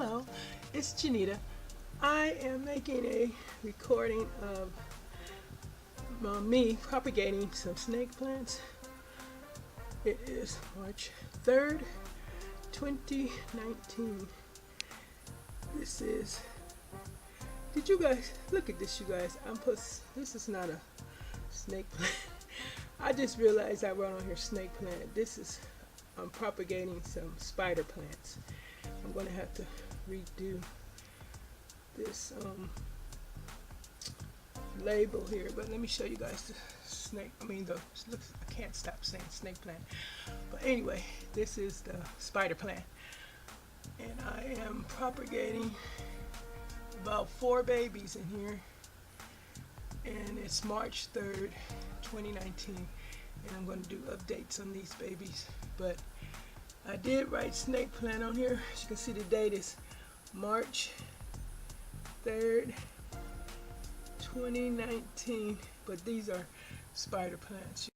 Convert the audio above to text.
Hello, it's Janita. I am making a recording of me propagating some snake plants. It is March 3rd, 2019. This is, did you guys, look at this you guys, this is not a snake plant. I just realized I wrote on here snake plant. I'm propagating some spider plants. I'm going to have to redo this label here, but let me show you guys the snake. I can't stop saying snake plant. But anyway, this is the spider plant, and I am propagating about 4 babies in here, and it's March 3rd, 2019, and I'm going to do updates on these babies. But I did write snake plant on here. As you can see, the date is March 3rd, 2019, but these are spider plants.